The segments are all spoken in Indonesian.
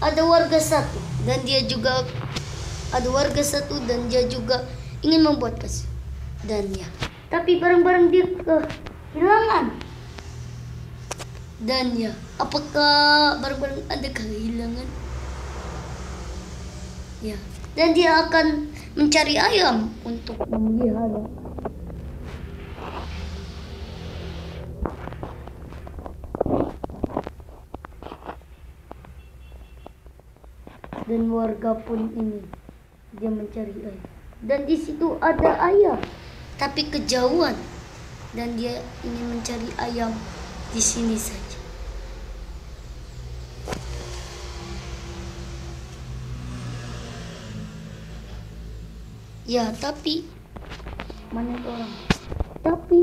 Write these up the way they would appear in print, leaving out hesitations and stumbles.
ada warga satu dan dia juga ada warga satu dan dia juga ingin membuat kasur dan ya, tapi barang-barang dia kehilangan. Dan ya, apakah barang-barang Anda kehilangan? Ya, dan dia akan mencari ayam untuk memelihara. Dan warga pun ini dia mencari ayam. Dan di situ ada ayam, tapi kejauhan. Dan dia ingin mencari ayam di sini saja. Ya, tapi mana itu orang? Tapi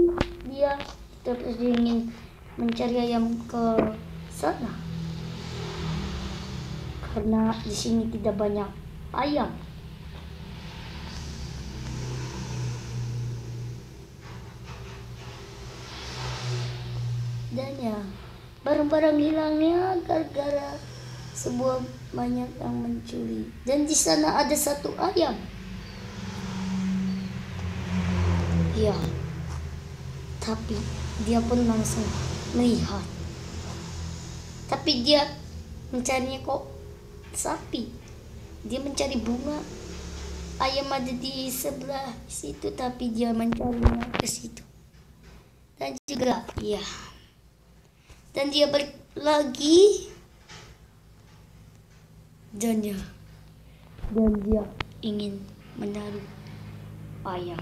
dia tetap ingin mencari ayam ke sana. Karena di sini tidak banyak ayam. Dan ya, barang-barang hilangnya gara-gara sebuah banyak yang mencuri. Dan di sana ada satu ayam. Ya, tapi dia pun langsung melihat. Tapi dia mencarinya kok sapi. Dia mencari bunga. Ayam ada di sebelah situ, tapi dia mencarinya ke situ. Dan juga, ya. Dan dia balik lagi. Dan dia ingin menaruh ayam.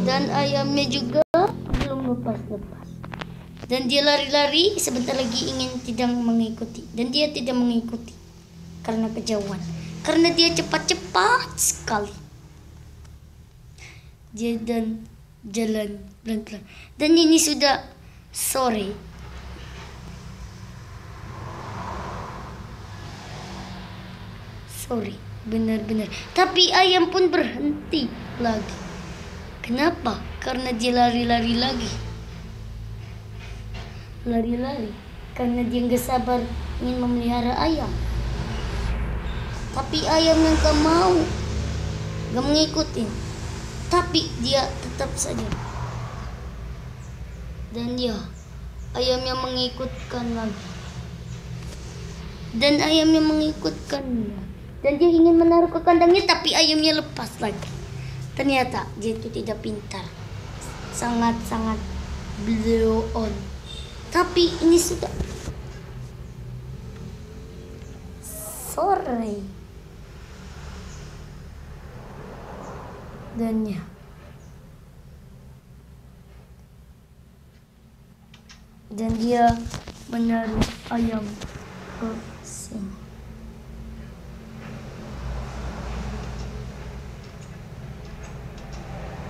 Dan ayamnya juga belum lepas-lepas. Dan dia lari-lari, sebentar lagi ingin tidak mengikuti. Dan dia tidak mengikuti karena kejauhan. Karena dia cepat-cepat sekali. Dia dan jalan pelan-pelan. Dan ini sudah sore. Sore, benar-benar. Tapi ayam pun berhenti lagi. Kenapa? Karena dia lari-lari lagi. Lari-lari karena dia nggak sabar ingin memelihara ayam. Tapi ayam yang gak mau, gak mengikuti. Tapi dia tetap saja. Dan dia, ayamnya mengikutkan lagi. Dan ayamnya mengikutkannya. Dan dia ingin menaruh ke kandangnya, tapi ayamnya lepas lagi. Ternyata dia itu tidak pintar. Sangat-sangat blow on. Tapi ini sudah sore. Dan ya, dan dia menaruh ayam ke sini.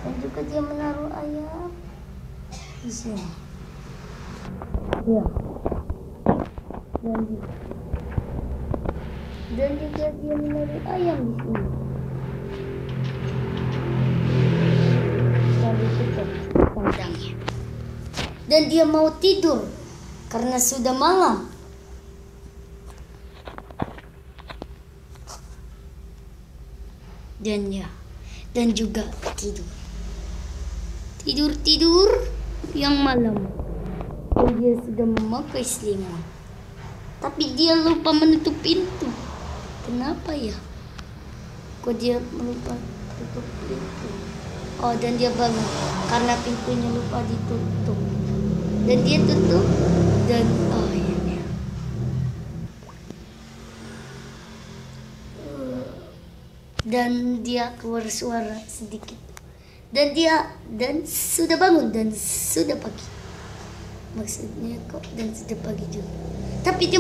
Dan juga dia menaruh ayam di sini. Ya. Dan juga dia menaruh ayam di sini. Dan ditutup kandangnya. Dan dia mau tidur karena sudah malam. Dan ya, dan juga tidur. Tidur yang malam. Dan dia sudah memakai selimut. Tapi dia lupa menutup pintu. Kenapa ya? Kok dia lupa tutup pintu? Oh, dan dia bangun karena pintunya lupa ditutup. Dan dia tutup dan oh ya. Dan dia keluar suara sedikit. Dan sudah bangun dan sudah pagi. Maksudnya kok dan sudah pagi juga. Tapi dia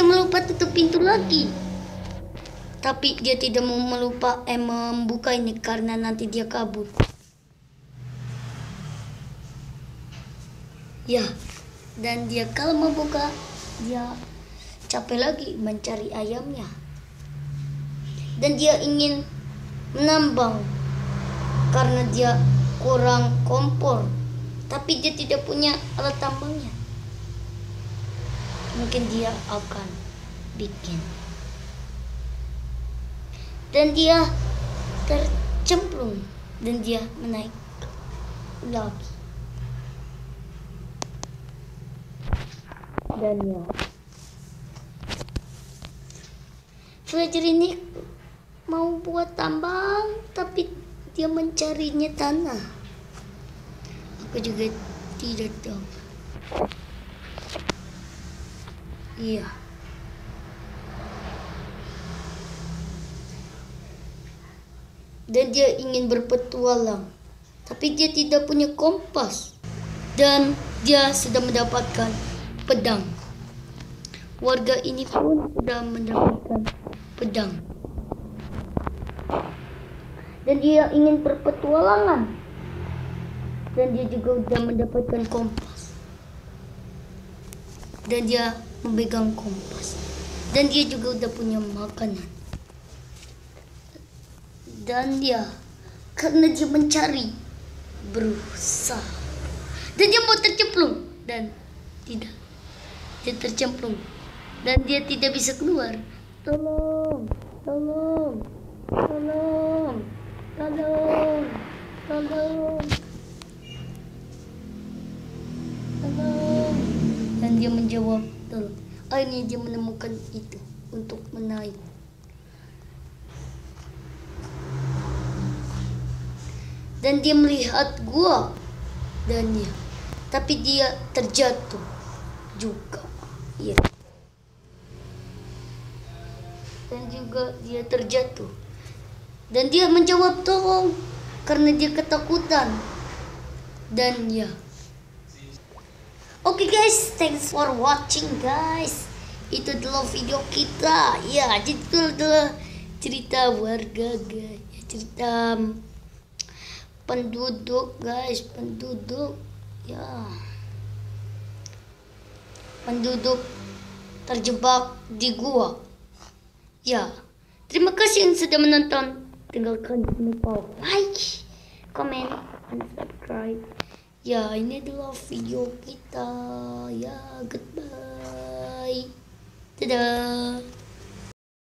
melupa tutup pintu lagi. Tapi dia tidak mau membuka ini karena nanti dia kabur. Ya, dan dia kalau membuka dia capek lagi mencari ayamnya. Dan dia ingin menambang karena dia kurang kompor. tapi dia tidak punya alat tambangnya. Mungkin dia akan bikin. Dan dia tercemplung dan dia menaik lagi. Dan ya, villager ini mau buat tambang tapi dia mencarinya tanah. Aku juga tidak tahu. Iya. Dan dia ingin berpetualang, tapi dia tidak punya kompas. Dan dia sudah mendapatkan pedang. Warga ini pun sudah mendapatkan pedang. Dan dia ingin berpetualangan. Dan dia juga sudah mendapatkan kompas. Dan dia memegang kompas. Dan dia juga udah punya makanan. Dan dia, karena dia mencari, berusaha. Dan dia mau tercemplung. Dan tidak. Dia tercemplung. Dan dia tidak bisa keluar. Tolong, tolong, tolong, tolong, tolong, tolong. Dan dia menjawab, tolong. Akhirnya dia menemukan itu untuk menaik. Dan dia melihat gua. Dan ya, tapi dia terjatuh juga. Iya. Dan juga dia terjatuh. Dan dia menjawab tolong karena dia ketakutan. Dan ya. Oke guys, thanks for watching guys. Itu adalah video kita. Ya, jadi itu adalah cerita warga guys. Cerita penduduk guys, penduduk ya. Penduduk terjebak di gua. Ya. Terima kasih yang sudah menonton. Tinggalkan lupa like, comment, and subscribe. Ya, ini adalah video kita. Ya, goodbye. Dadah.